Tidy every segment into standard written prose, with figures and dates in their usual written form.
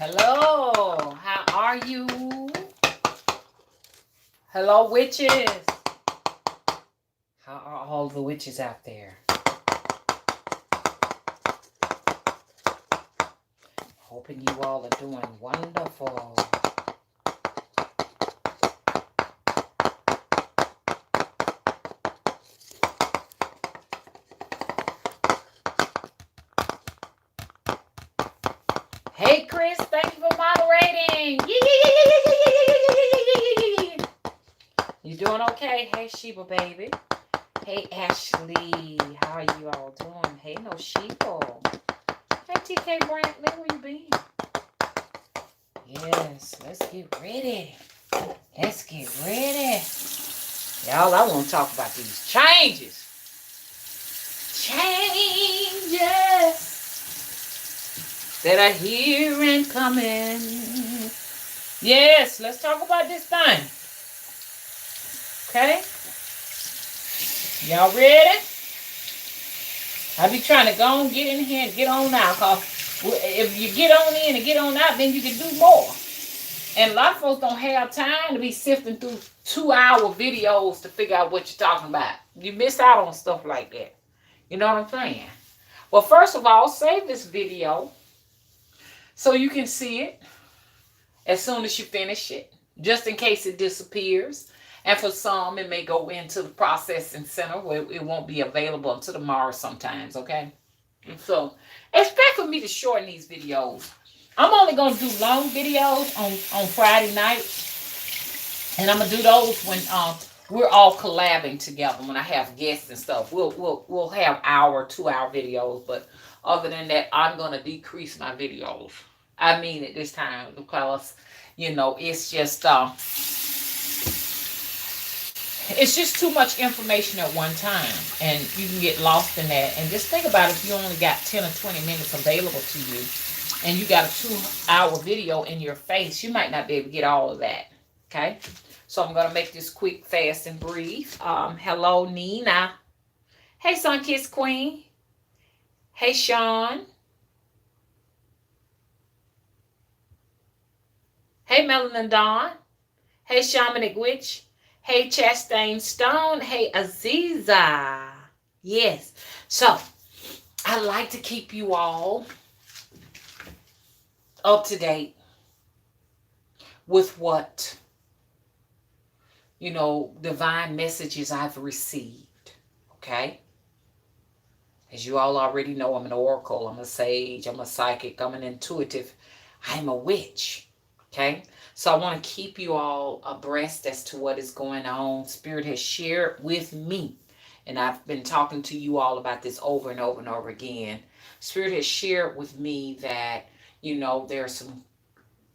Hello, how are you? Hello, witches. How are all the witches out there? Hoping you all are doing wonderful. Hey, Chris, thank you for moderating. You doing okay? Hey, Sheba, baby. Hey, Ashley. How are you all doing? Hey, no Sheba. Hey, TK Brantley, where you been? Yes, let's get ready. Let's get ready. Y'all, I want to talk about these changes. Changes that are here and coming. Yes, let's talk about this thing. Okay? Y'all ready? I be trying to go and get in here and get on out. Because if you get on in and get on out, then you can do more. And a lot of folks don't have time to be sifting through 2-hour videos to figure out what you're talking about. You miss out on stuff like that. You know what I'm saying? Well, first of all, save this video so you can see it as soon as you finish it, just in case it disappears. And for some, it may go into the processing center where it won't be available until tomorrow sometimes, okay? And so, expect for me to shorten these videos. I'm only going to do long videos on Friday night. And I'm going to do those when we're all collabing together, when I have guests and stuff. We'll have 2-hour videos. But other than that, I'm going to decrease my videos. I mean it this time because, you know, it's just too much information at one time, and you can get lost in that. And just think about it, if you only got 10 or 20 minutes available to you, and you got a 2-hour video in your face, you might not be able to get all of that. Okay, so I'm gonna make this quick, fast, and brief. Hello, Nina. Hey, Sunkiss Queen. Hey, Sean. Hey, Melanin Dawn. Hey, Shamanic Witch. Hey, Chastain Stone. Hey, Aziza. Yes. So, I like to keep you all up to date with what, divine messages I've received. Okay? As you all already know, I'm an oracle. I'm a sage. I'm a psychic. I'm an intuitive. I'm a witch. Okay? So I want to keep you all abreast as to what is going on. Spirit has shared with me, and I've been talking to you all about this over and over and over again. Spirit has shared with me that, there are some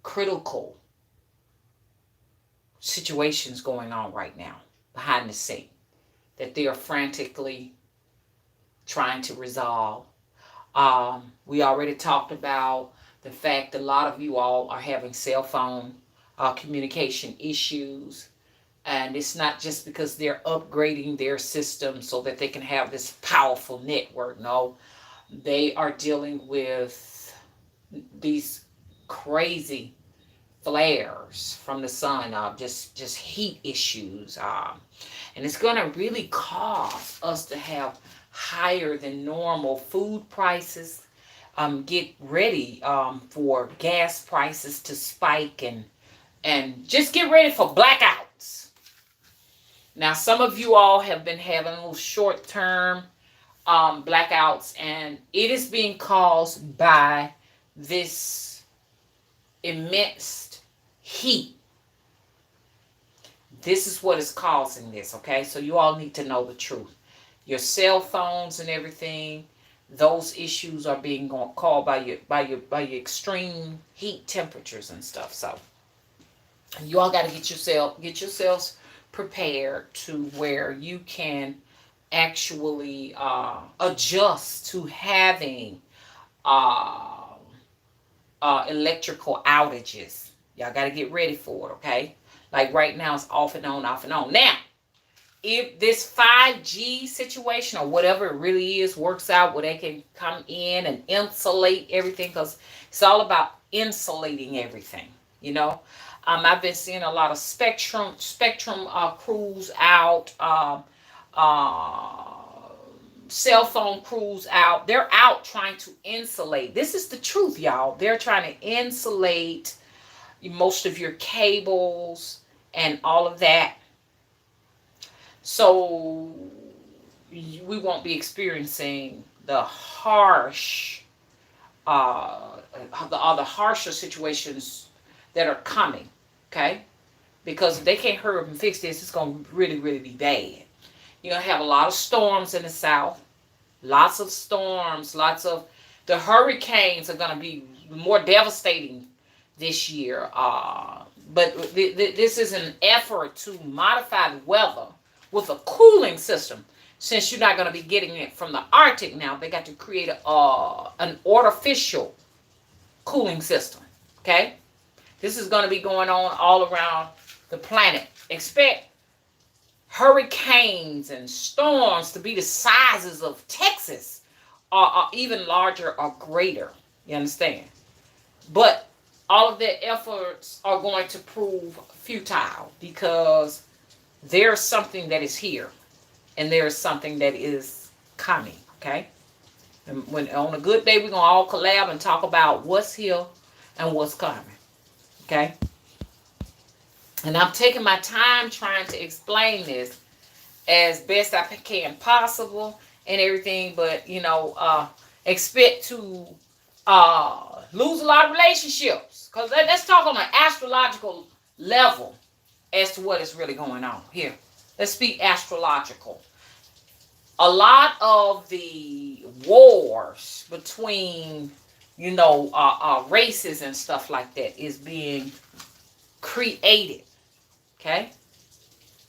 critical situations going on right now behind the scene that they are frantically trying to resolve. We already talked about the fact that a lot of you all are having cell phone communication issues, and it's not just because they're upgrading their system so that they can have this powerful network. No, they are dealing with these crazy flares from the sun, just heat issues, and it's going to really cause us to have higher than normal food prices. Get ready for gas prices to spike, and just get ready for blackouts. Now, some of you all have been having little short-term blackouts, and it is being caused by this immense heat. This is what is causing this, okay? So you all need to know the truth. Your cell phones and everything, those issues are being caused by your extreme heat temperatures and stuff. So you all got to get yourselves prepared to where you can actually adjust to having electrical outages. Y'all got to get ready for it, okay? Like right now, it's off and on, off and on. Now, if this 5G situation or whatever it really is works out where they can come in and insulate everything, because it's all about insulating everything, you know. I've been seeing a lot of spectrum crews out, uh, cell phone crews out. They're out trying to insulate. This is the truth, y'all. They're trying to insulate most of your cables and all of that, so we won't be experiencing the harsh, the harsher situations that are coming. Okay, because if they can't hurry up and fix this, it's going to really, really be bad. You're going to have a lot of storms in the south. Lots of storms. Lots of the hurricanes are going to be more devastating this year. But this is an effort to modify the weather with a cooling system. Since you're not going to be getting it from the Arctic now, they got to create an artificial cooling system. Okay? This is going to be going on all around the planet. Expect hurricanes and storms to be the sizes of Texas, or even larger or greater. You understand? But all of their efforts are going to prove futile, because there's something that is here and there's something that is coming. Okay? And when on a good day, we're going to all collab and talk about what's here and what's coming. Okay? And I'm taking my time trying to explain this as best I can possible and everything, but expect to lose a lot of relationships, because let's talk on an astrological level as to what is really going on here. Let's speak astrological. A lot of the wars between races and stuff like that is being created. Okay?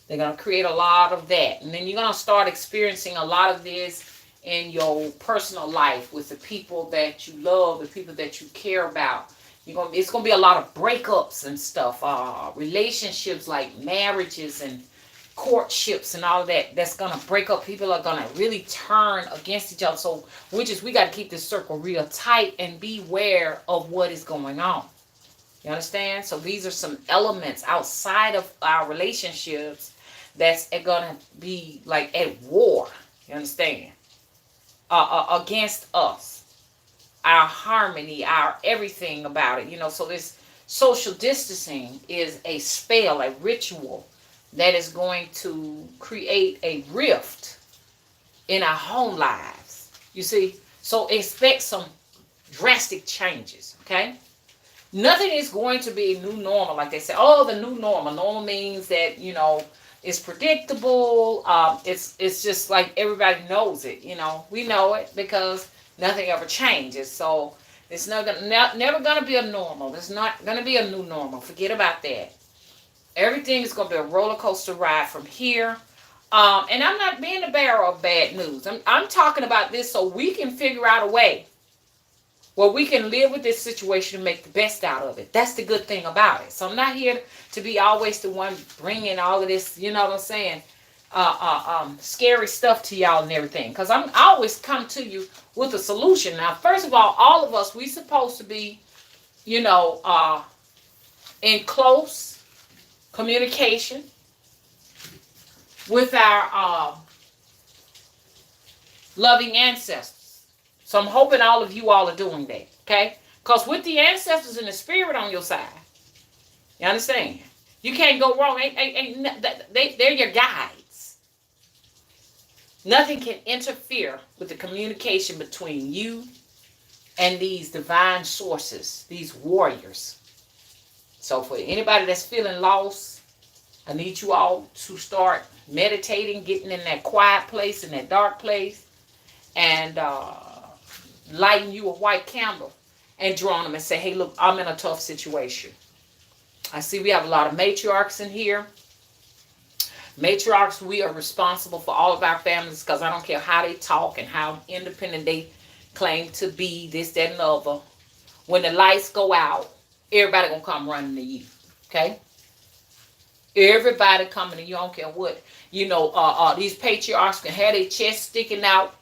They're going to create a lot of that. And then you're going to start experiencing a lot of this in your personal life with the people that you love, the people that you care about. It's going to be a lot of breakups and stuff. Relationships like marriages and courtships and all of that. That's going to break up. People are going to really turn against each other. So we got to keep this circle real tight and beware of what is going on. You understand? So these are some elements outside of our relationships that's going to be like at war. You understand? Against us. Our harmony, our everything about it. So this social distancing is a spell, a ritual that is going to create a rift in our home lives. You see? So expect some drastic changes. Okay? Nothing is going to be new normal, like they say. Oh, the new normal. Normal means that, it's predictable. It's just like everybody knows it. We know it because nothing ever changes. So it's never going to be a normal. There's not going to be a new normal. Forget about that. Everything is going to be a roller coaster ride from here. And I'm not being the bearer of bad news. I'm talking about this so we can figure out a way where we can live with this situation and make the best out of it. That's the good thing about it. So I'm not here to be always the one bringing all of this, you know what I'm saying, scary stuff to y'all and everything. Because I always come to you with a solution. Now, first of all of us, we supposed to be, in close communication with our loving ancestors. So I'm hoping all of you all are doing that, okay? Because with the ancestors and the spirit on your side, you understand? You can't go wrong. They're your guides. Nothing can interfere with the communication between you and these divine sources, these warriors. So for anybody that's feeling lost, I need you all to start meditating, getting in that quiet place, in that dark place, and lighting you a white candle and drawing them and say, hey, look, I'm in a tough situation. I see we have a lot of matriarchs in here. Matriarchs, we are responsible for all of our families, because I don't care how they talk and how independent they claim to be, this, that, and the other. When the lights go out, everybody going to come running to you. Okay? Everybody coming, and you don't care what. These patriarchs can have their chest sticking out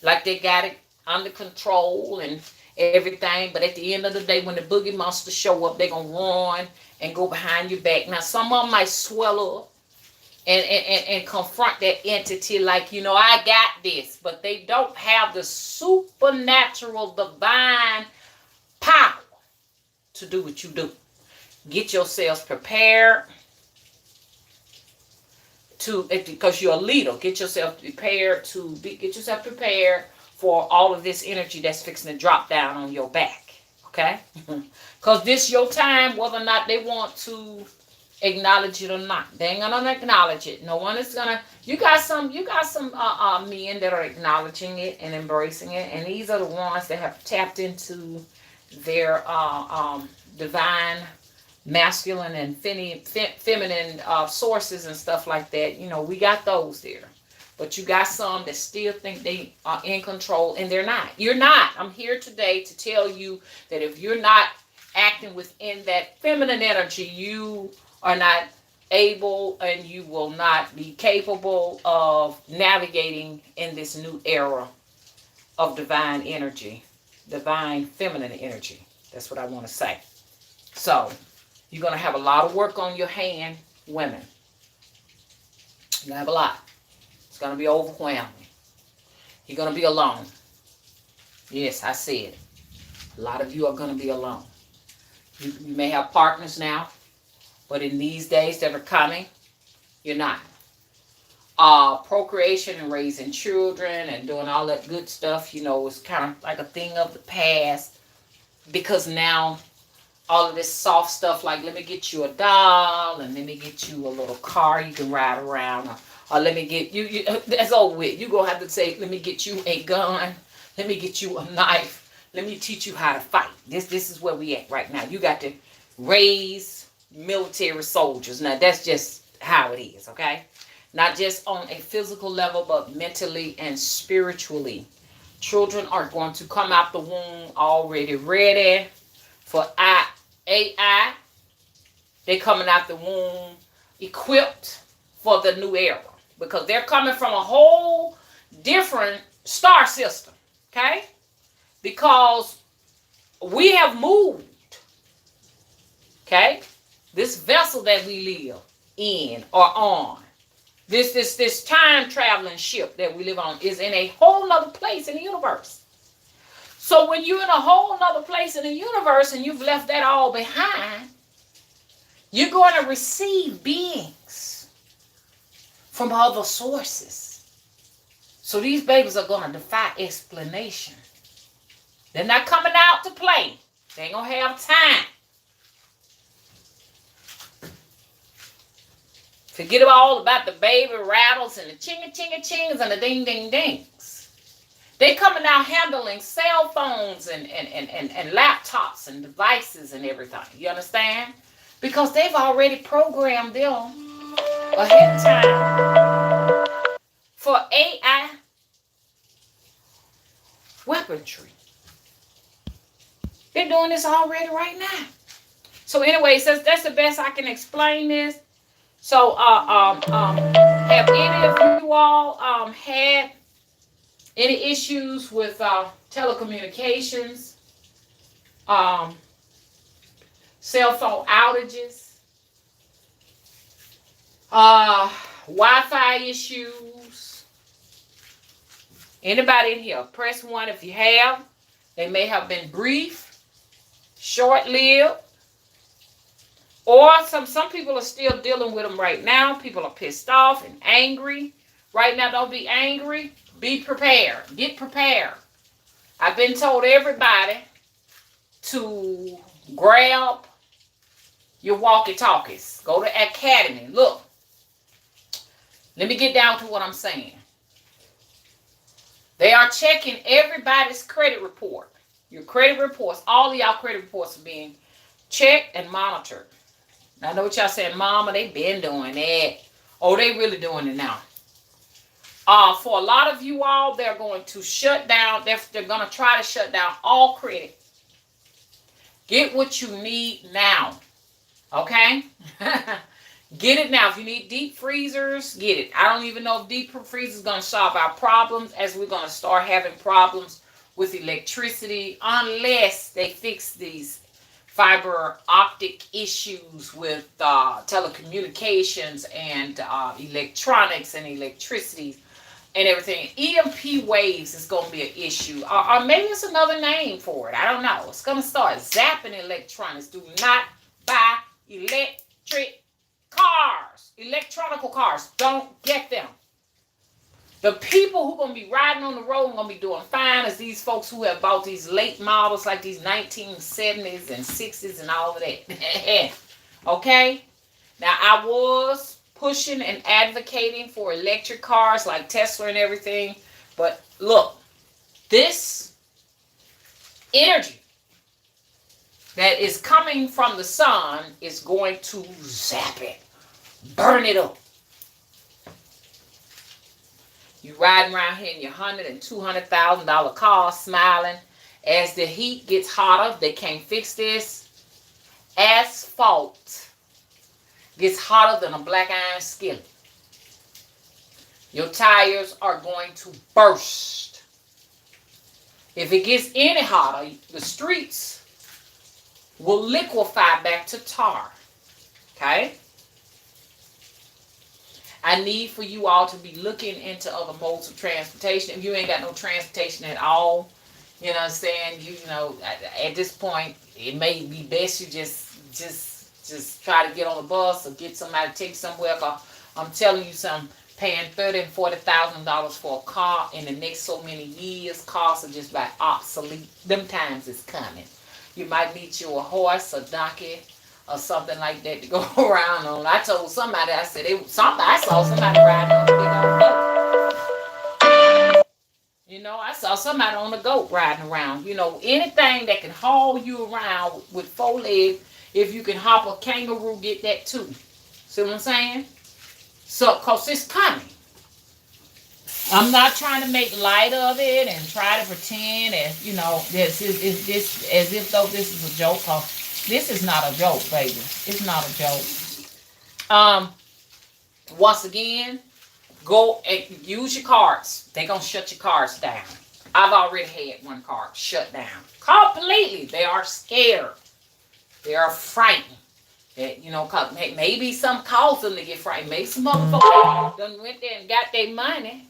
like they got it under control and everything. But at the end of the day, when the boogie monsters show up, they're going to run and go behind your back. Now, some of them might swell up and confront that entity like, I got this. But they don't have the supernatural divine power to do what you do. Get yourselves prepared because you're a leader. Get yourself prepared for all of this energy that's fixing to drop down on your back. Okay? Because this your time, whether or not they want to acknowledge it or not. They ain't gonna acknowledge it. No one is gonna. You got some men that are acknowledging it and embracing it, and these are the ones that have tapped into their divine masculine and feminine sources and stuff like that. We got those there. But you got some that still think they are in control, and they're not. You're not. I'm here today to tell you that if you're not acting within that feminine energy, you are not able and you will not be capable of navigating in this new era of divine energy, divine feminine energy. That's what I want to say. So, you're going to have a lot of work on your hand, women. You're going to have a lot. It's going to be overwhelming. You're going to be alone. Yes, I said. A lot of you are going to be alone. You may have partners now, but in these days that are coming, you're not. Procreation and raising children and doing all that good stuff, is kind of like a thing of the past, because now all of this soft stuff like, let me get you a doll and let me get you a little car you can ride around, or let me get you that's over with. You're going to have to say, let me get you a gun, let me get you a knife, let me teach you how to fight. This is where we at right now. You got to raise military soldiers. Now, that's just how it is, okay? Not just on a physical level, but mentally and spiritually. Children are going to come out the womb already ready for AI. They're coming out the womb equipped for the new era, because they're coming from a whole different star system, okay? Because we have moved, okay? This vessel that we live in or on, this time traveling ship that we live on is in a whole nother place in the universe. So when you're in a whole nother place in the universe and you've left that all behind, you're going to receive beings from other sources. So these babies are going to defy explanation. They're not coming out to play. They ain't going to have time. Forget all about the baby rattles and the chinga-chinga-chings and the ding-ding-dings. They coming out handling cell phones and laptops and devices and everything. You understand? Because they've already programmed them ahead of time for AI weaponry. They're doing this already right now. So anyway, that's the best I can explain this. So have any of you all had any issues with telecommunications, cell phone outages, Wi-Fi issues? Anybody in here? Press 1 if you have. They may have been brief, short-lived, or some people are still dealing with them right now. People are pissed off and angry. Right now, don't be angry. Be prepared. Get prepared. I've been told everybody to grab your walkie-talkies. Go to Academy. Look. Let me get down to what I'm saying. They are checking everybody's credit report. Your credit reports, all of y'all credit reports are being checked and monitored. Now, I know what y'all saying, Mama, they been doing that. Oh, they really doing it now. For a lot of you all, they're going to shut down. They're going to try to shut down all credit. Get what you need now. Okay? Get it now. If you need deep freezers, get it. I don't even know if deep freezers is going to solve our problems, as we're going to start having problems with electricity unless they fix these fiber optic issues with telecommunications and electronics and electricity and everything. EMP waves is going to be an issue. Or maybe it's another name for it. I don't know. It's going to start zapping electronics. Do not buy electric cars. Electronical cars. Don't get them. The people who are going to be riding on the road are going to be doing fine as these folks who have bought these late models like these 1970s and 60s and all of that. Okay? Now, I was pushing and advocating for electric cars like Tesla and everything. But look, this energy that is coming from the sun is going to zap it. Burn it up. You riding around here in your $100,000 and $200,000 cars smiling. As the heat gets hotter, they can't fix this. Asphalt gets hotter than a black iron skillet. Your tires are going to burst. If it gets any hotter, the streets will liquefy back to tar. Okay? I need for you all to be looking into other modes of transportation. If you ain't got no transportation at all, you know what I'm saying? You know, at this point, it may be best you just try to get on a bus or get somebody to take somewhere. Cause I'm telling you something, paying $30,000 and $40,000 for a car in the next so many years, cars are just about obsolete. Them times is coming. You might need you a horse, a donkey, or something like that to go around on. I told somebody, I said, I saw somebody riding on the big old goat. You know, I saw somebody on the goat riding around. You know, anything that can haul you around with 4 legs, if you can hop a kangaroo, get that too. See what I'm saying? So, because it's coming. I'm not trying to make light of it and try to pretend as, you know, this as if though this is a joke. Cause this is not a joke, baby. It's not a joke. Once again, go and use your cards. They're going to shut your cards down. I've already had one card shut down. Completely. They are scared. They are frightened. That, you know, maybe some caused them to get frightened. Maybe some motherfuckers done went there and got their money.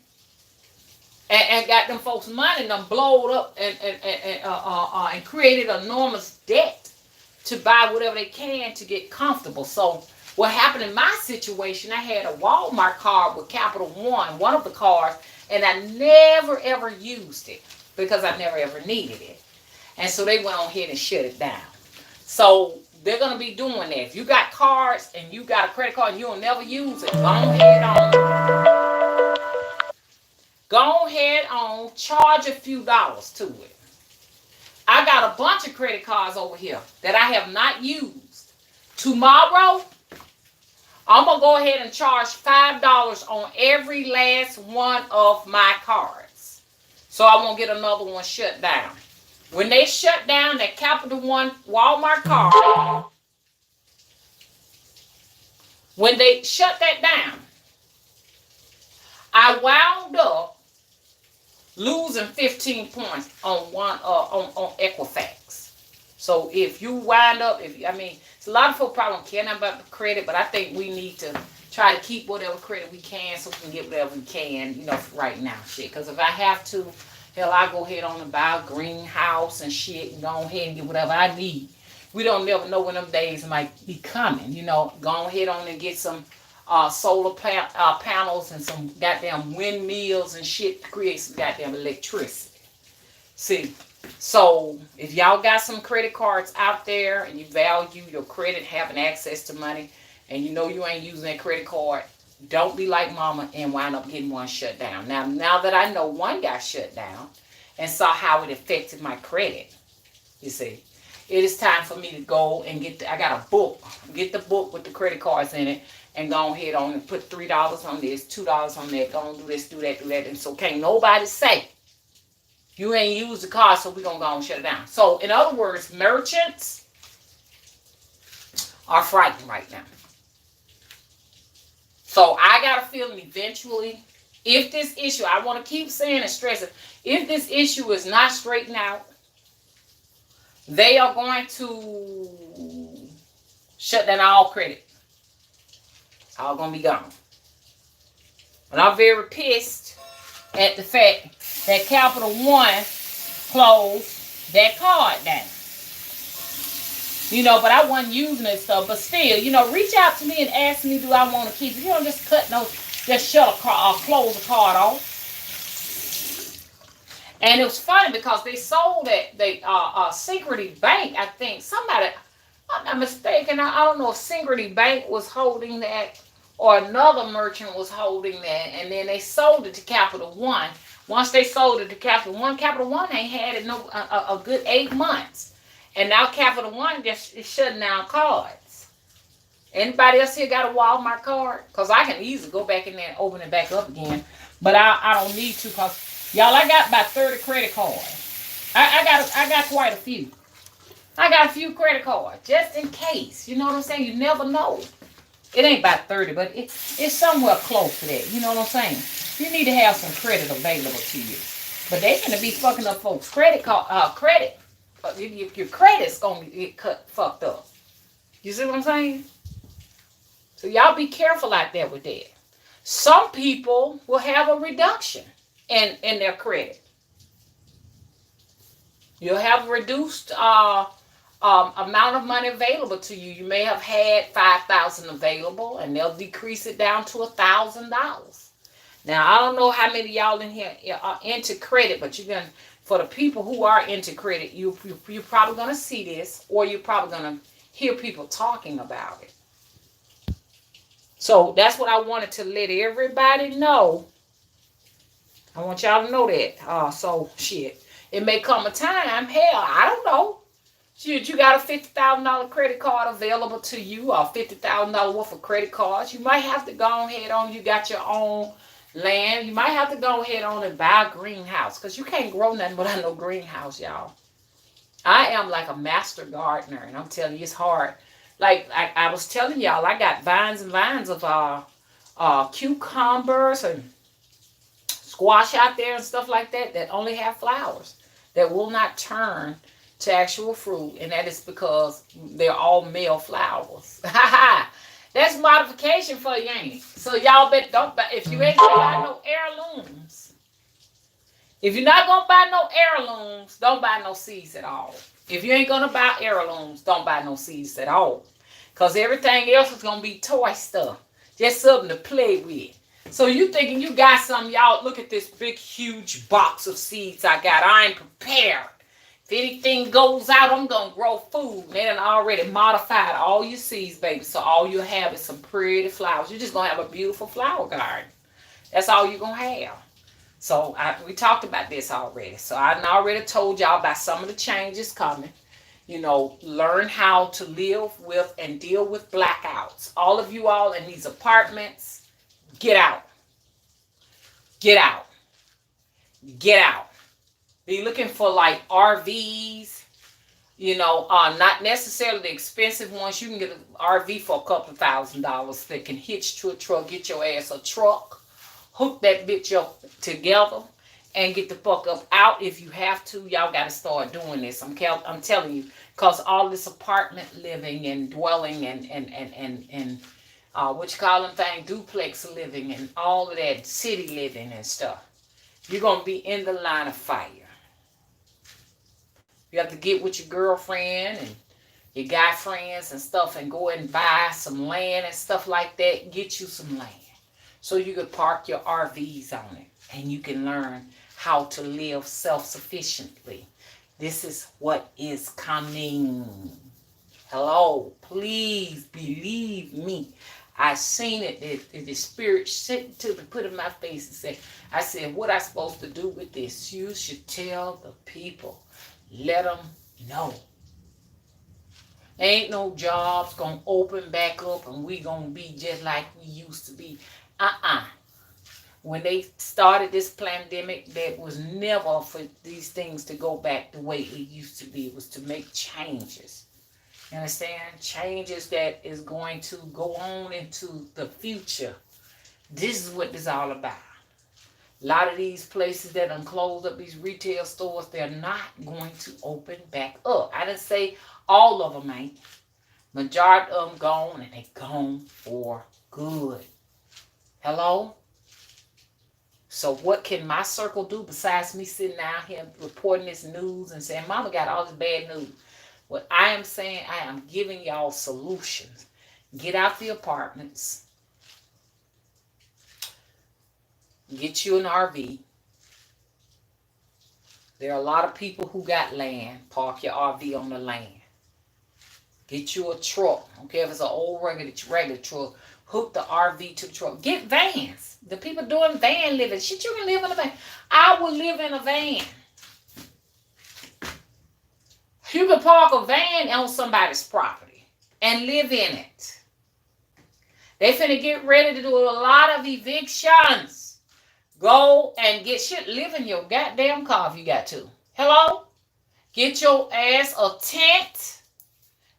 And got them folks' money done blowed up and created enormous debt to buy whatever they can to get comfortable. So what happened in my situation, I had a Walmart card with Capital one of the cards, and I never ever used it because I never ever needed it. And so they went on ahead and shut it down. So they're going to be doing that. If you got cards and you got a credit card and you'll never use it, go ahead on, charge a few dollars to it. I got a bunch of credit cards over here that I have not used. Tomorrow, I'm going to go ahead and charge $5 on every last one of my cards. So I won't get another one shut down. When they shut down that Capital One Walmart card, when they shut that down, I wound up losing 15 points on on Equifax. So if you wind up, it's a lot of folks probably don't care nothing about the credit, but I think we need to try to keep whatever credit we can so we can get whatever we can, you know, right now, shit. Because if I have to, hell, I go ahead on and buy a greenhouse and shit and go ahead and get whatever I need. We don't never know when them days might be coming, you know. Go ahead on and get some solar panels and some goddamn windmills and shit to create some goddamn electricity. See, so if y'all got some credit cards out there and you value your credit, having access to money, and you know you ain't using that credit card, don't be like mama and wind up getting one shut down. Now that I know one got shut down and saw how it affected my credit, you see, it is time for me to go and I got a book. Get the book with the credit cards in it and go ahead on and put $3 on this, $2 on that, go on do this, do that. And so can't nobody say you ain't used the card, so we're going to go and shut it down. So in other words, merchants are frightened right now. So I got a feeling eventually, if this issue, I want to keep saying and stressing, if this issue is not straightened out, they are going to shut down all credit. It's all going to be gone. And I'm very pissed at the fact that Capital One closed that card down. But I wasn't using it stuff. But still, reach out to me and ask me, do I want to keep it? You don't just just shut a card or close a card off. And it was funny because they sold at the Synchrony Bank, I think. Somebody, I'm not mistaken, I don't know if Synchrony Bank was holding that or another merchant was holding that. And then they sold it to Capital One. Once they sold it to Capital One ain't had it a good 8 months. And now Capital One just is shutting down cards. Anybody else here got a Walmart card? Because I can easily go back in there and open it back up again. But I don't need to because, y'all, I got about 30 credit cards. I got quite a few. I got a few credit cards just in case. You know what I'm saying? You never know. It ain't about 30, but it's somewhere close to that. You know what I'm saying? You need to have some credit available to you. But they gonna be fucking up folks' credit. Your credit's gonna get fucked up. You see what I'm saying? So y'all be careful out there with that. Some people will have a reduction in their credit. You'll have a reduced amount of money available to you. You may have had $5,000 available, and they'll decrease it down to $1,000. Now I don't know how many of y'all in here are into credit, but for the people who are into credit, you're probably gonna see this, or you're probably gonna hear people talking about it. So that's what I wanted to let everybody know. I want y'all to know that. So shit, it may come a time. Hell, I don't know. Shit, you got a $50,000 credit card available to you, or $50,000 worth of credit cards. You might have to go ahead on. You got your own land. You might have to go ahead on and buy a greenhouse, because you can't grow nothing without no greenhouse, y'all. I am like a master gardener, and I'm telling you, it's hard. Like I was telling y'all, I got vines and vines of cucumbers and squash out there and stuff like that only have flowers that will not turn to actual fruit, and that is because they're all male flowers. That's modification for you, ain't it? So y'all don't buy, if you ain't gonna buy no heirlooms. If you're not gonna buy no heirlooms, don't buy no seeds at all. If you ain't gonna buy heirlooms, don't buy no seeds at all. Because everything else is gonna be toy stuff. Just something to play with. So you thinking you got something, y'all, look at this big, huge box of seeds I got. I ain't prepared. If anything goes out, I'm going to grow food. They done already modified all your seeds, baby. So all you have is some pretty flowers. You're just going to have a beautiful flower garden. That's all you're going to have. So we talked about this already. So I already told y'all about some of the changes coming. Learn how to live with and deal with blackouts. All of you all in these apartments, get out. Get out. Get out. Be looking for like RVs, not necessarily the expensive ones. You can get an RV for a couple of $1,000 that can hitch to a truck. Get your ass a truck, hook that bitch up together, and get the fuck up out if you have to. Y'all got to start doing this. I'm telling you, because all this apartment living and dwelling and what you call them thing, duplex living and all of that city living and stuff, you're going to be in the line of fire. You have to get with your girlfriend and your guy friends and stuff and go and buy some land and stuff like that. Get you some land so you can park your RVs on it and you can learn how to live self-sufficiently. This is what is coming. Hello, please believe me. I seen it. The spirit sent to put in my face and said, what I supposed to do with this? You should tell the people. Let them know. Ain't no jobs gonna open back up and we gonna be just like we used to be. When they started this pandemic, that was never for these things to go back the way it used to be. It was to make changes. You understand? Changes that is going to go on into the future. This is what this is all about. A lot of these places that done closed up, these retail stores, they're not going to open back up. I didn't say all of them ain't. Majority of them gone, and they gone for good. Hello? So what can my circle do besides me sitting out here reporting this news and saying, Mama got all this bad news? What I am saying, I am giving y'all solutions. Get out the apartments. Get you an RV. There are a lot of people who got land. Park your RV on the land. Get you a truck. I don't care if it's an old regular truck. Hook the RV to the truck. Get vans. The people doing van living. Shit, you can live in a van. I will live in a van. You can park a van on somebody's property and live in it. They finna get ready to do a lot of evictions. Go and get shit. Live in your goddamn car if you got to. Hello? Get your ass a tent.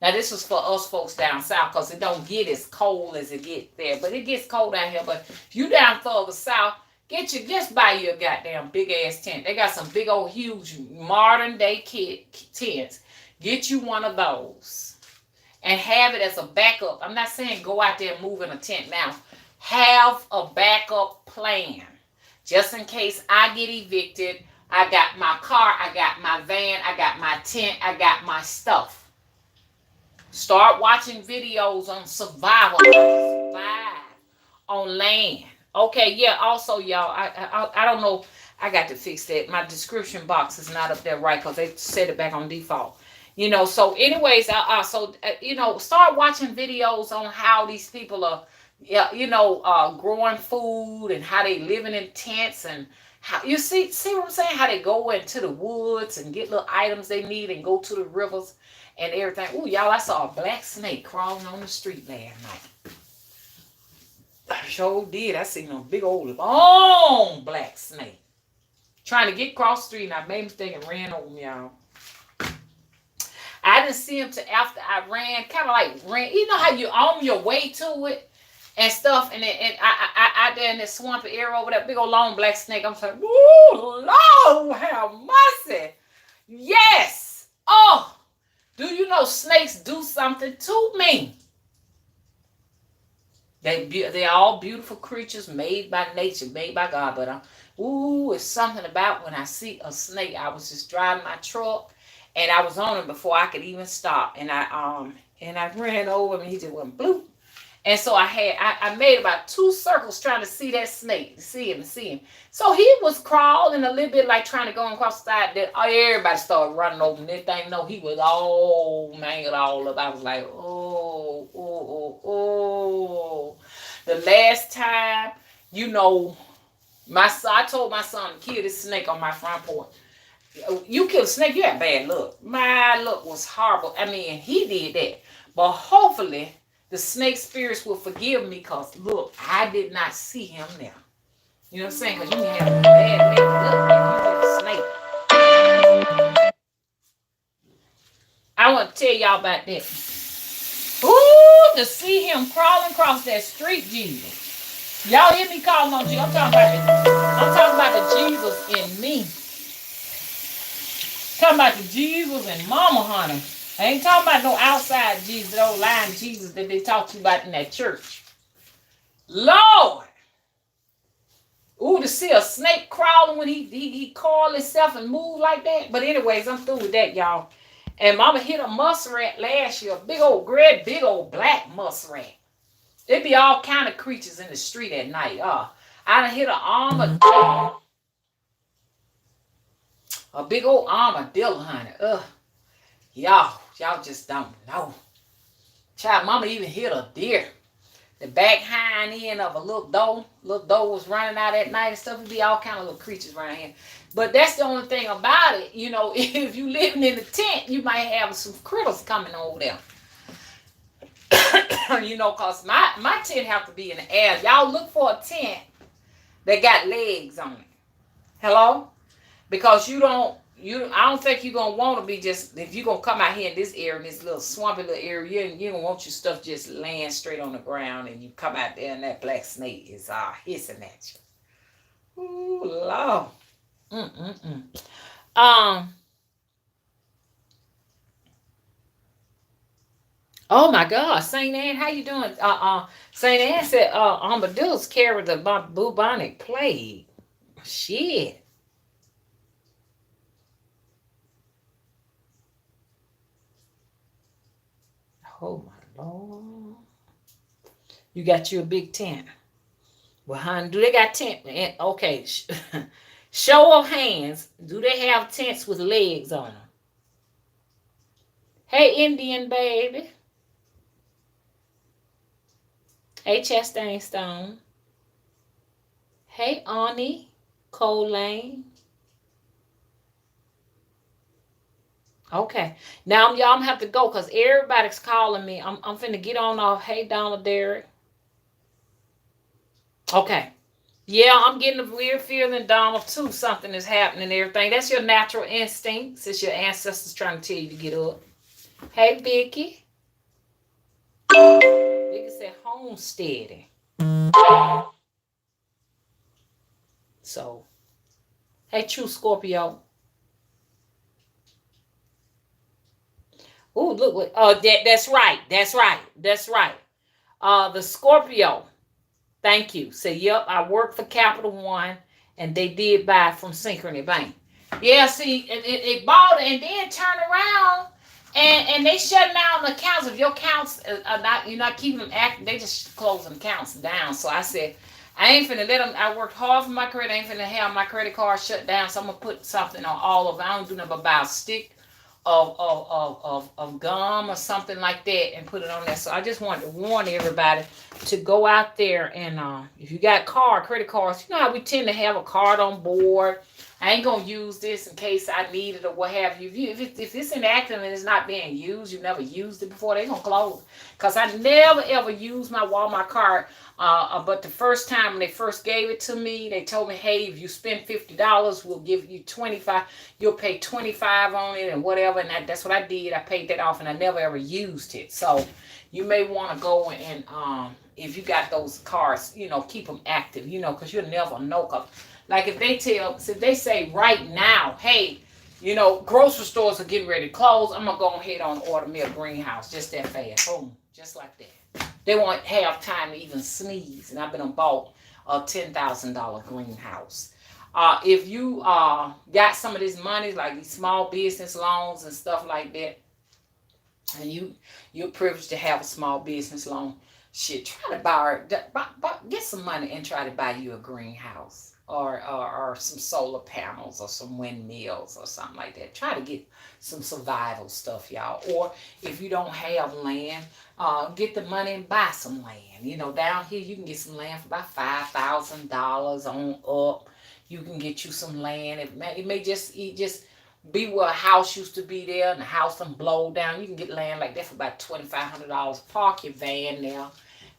Now, this was for us folks down south because it don't get as cold as it gets there. But it gets cold out here. But if you down further south, just buy you a goddamn big-ass tent. They got some big old huge modern-day tents. Get you one of those and have it as a backup. I'm not saying go out there and move in a tent now. Have a backup plan. Just in case I get evicted, I got my car, I got my van, I got my tent, I got my stuff. Start watching videos on survival, survive on land. Okay, yeah, also, y'all, I don't know. I got to fix that. My description box is not up there right because they set it back on default. You know, so anyways, start watching videos on how these people are, growing food and how they living in tents and how, you see what I'm saying? How they go into the woods and get little items they need and go to the rivers and everything. Ooh, y'all, I saw a black snake crawling on the street last night. I sure did. I seen a big old long black snake trying to get across the street, and I made a mistake and ran over him, y'all. I didn't see him till after I ran, kind of like ran. You know how you on your way to it and stuff, and I there in this swampy area over that big old long black snake. I'm like, ooh, Lord, have mercy. Yes. Oh, do you know snakes do something to me? They're all beautiful creatures made by nature, made by God. But it's something about when I see a snake. I was just driving my truck, and I was on him before I could even stop. And I ran over him, and he just went bloop. And so I made about 2 circles trying to see that snake, see him. So he was crawling a little bit, like trying to go across the side. Then everybody started running over him. This thing, no, he was all mangled all up. I was like, oh. The last time, I told my son to kill this snake on my front porch. You kill a snake, you have bad luck. My luck was horrible. I mean, he did that. But hopefully, the snake spirits will forgive me because, look, I did not see him there. You know what I'm saying? Because you can have bad luck and you get a snake. I want to tell y'all about that. Ooh, to see him crawling across that street, Jesus. Y'all hear me calling on Jesus? I'm talking about the Jesus in me. Talking about the Jesus and Mama, honey. I ain't talking about no outside Jesus, the old lying Jesus that they talk to you about in that church. Lord. Ooh, to see a snake crawling when he coiled himself and moved like that. But anyways, I'm through with that, y'all. And Mama hit a muskrat last year. Big old black muskrat. There be all kind of creatures in the street at night. I done hit an armadillo. A big old armadillo, honey. Y'all just don't know. Child, Mama even hit a deer. The back hind end of a little doe. Little doe was running out at night and stuff. It'd be all kind of little creatures around here. But that's the only thing about it. If you living in a tent, you might have some critters coming over there. Because my tent have to be in the air. Y'all look for a tent that got legs on it. Hello? Because you don't I don't think you're gonna want to be just if you're gonna come out here in this area, in this little swampy little area, you don't want your stuff just laying straight on the ground, and you come out there and that black snake is hissing at you. Ooh, Lord. Um. Oh my God, Saint Anne, how you doing? Saint Anne said, armadillos carry the bubonic plague. Shit. Oh my Lord. You got you a big tent. Well, honey, do they got tent? Okay. Show of hands. Do they have tents with legs on them? Hey, Indian baby. Hey, Chastain Stone. Hey, Ani. Cole Lane. Okay. Now, y'all, I'm have to go because everybody's calling me. I'm finna get on off. Hey, Donald Derrick. Okay. Yeah, I'm getting a weird feeling, Donald, too. Something is happening and everything. That's your natural instincts. It's your ancestors trying to tell you to get up. Hey, Vicky. Vicky said homesteading. So, hey, true Scorpio. Oh, look what. Oh, that's right. That's right. That's right. The Scorpio. Thank you. Say, yep, I work for Capital One, and they did buy from Synchrony Bank. Yeah, see, it bought it and then turn around and they shutting down the accounts. If your accounts are not, you're not keeping them active, they just closing accounts down. So I said, I ain't finna let them. I worked hard for my credit. I ain't finna have my credit card shut down. So I'm gonna put something on all of it. I don't do nothing but buy a stick of gum or something like that and put it on there. So I just wanted to warn everybody to go out there and if you got credit cards, you know how we tend to have a card on board. I ain't gonna use this in case I need it or what have you. If it's inactive and it's not being used, you never used it before, they gonna close. Cause I never ever used my Walmart card. But the first time when they first gave it to me, they told me, hey, if you spend $50, we'll give you 25. You'll pay 25 on it and whatever. And that's what I did. I paid that off and I never ever used it. So you may want to go and if you got those cards, keep them active, because you'll never know. Like if they say right now, hey, grocery stores are getting ready to close, I'm going to go ahead and order me a greenhouse just that fast. Boom, just like that. They won't have time to even sneeze. And I've been bought a $10,000 greenhouse. If you got some of this money, like these small business loans and stuff like that, and you're privileged to have a small business loan, shit, try to get some money and try to buy you a greenhouse or some solar panels or some windmills or something like that. Try to get some survival stuff, y'all. Or if you don't have land, get the money and buy some land. Down here you can get some land for about $5,000 on up. You can get you some land. It may just be where a house used to be there and the house done blow down. You can get land like that for about $2,500. Park your van there.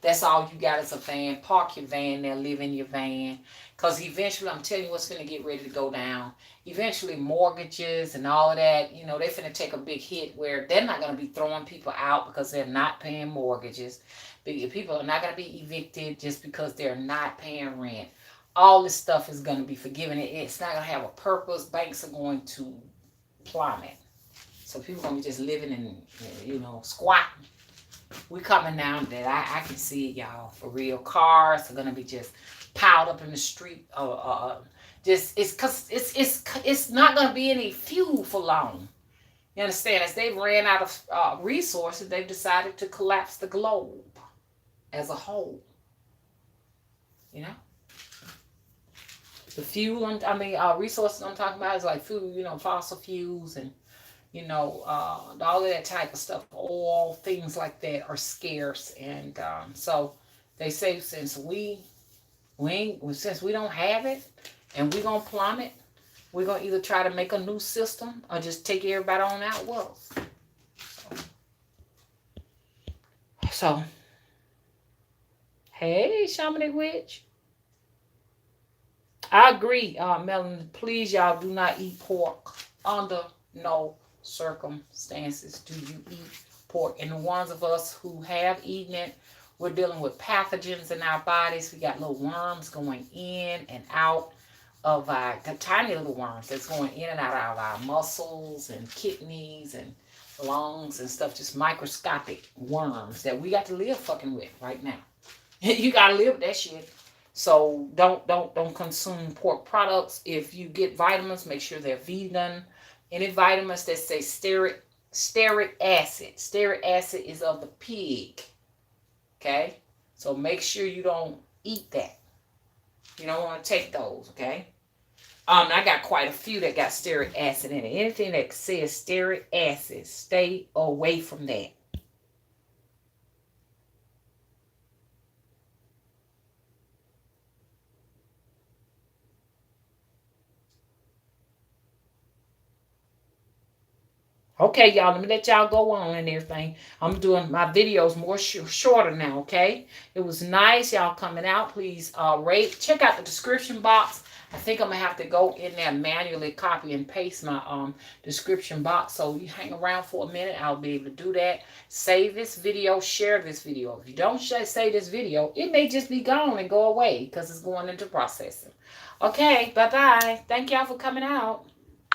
That's all you got is a van. Park your van there, live in your van. Because eventually, I'm telling you what's going to get ready to go down. Eventually, mortgages and all of that, they're going to take a big hit where they're not going to be throwing people out because they're not paying mortgages. People are not going to be evicted just because they're not paying rent. All this stuff is going to be forgiven. It's not going to have a purpose. Banks are going to plummet. So people are going to be just living and, squatting. We coming down that I can see it, y'all, for real. Cars are going to be just piled up in the street. It's not going to be any fuel for long. You understand? As they've ran out of resources, they've decided to collapse the globe as a whole. The fuel, resources I'm talking about is like food, fossil fuels and, all of that type of stuff, oil, things like that are scarce. And so they say since we don't have it and we're going to plummet, we're going to either try to make a new system or just take everybody on out west. So, hey, Shamanic Witch. I agree, Melanie. Please, y'all, do not eat pork. under no circumstances do you eat pork. And the ones of us who have eaten it, we're dealing with pathogens in our bodies. We got little worms going in and out of our, the tiny little worms that's going in and out of our muscles and kidneys and lungs and stuff, just microscopic worms that we got to live fucking with right now. You gotta live with that shit. So don't consume pork products. If you get vitamins, make sure they're vegan. Any vitamins that say stearic acid. Stearic acid is of the pig. Okay? So make sure you don't eat that. You don't want to take those, okay? I got quite a few that got stearic acid in it. Anything that says stearic acid, stay away from that. Okay, y'all, let me let y'all go on and everything. I'm doing my videos more shorter now, okay? It was nice, y'all coming out. Please rate. Check out the description box. I think I'm going to have to go in there manually copy and paste my description box. So you hang around for a minute. I'll be able to do that. Save this video. Share this video. If you don't save this video, it may just be gone and go away because it's going into processing. Okay, bye-bye. Thank y'all for coming out.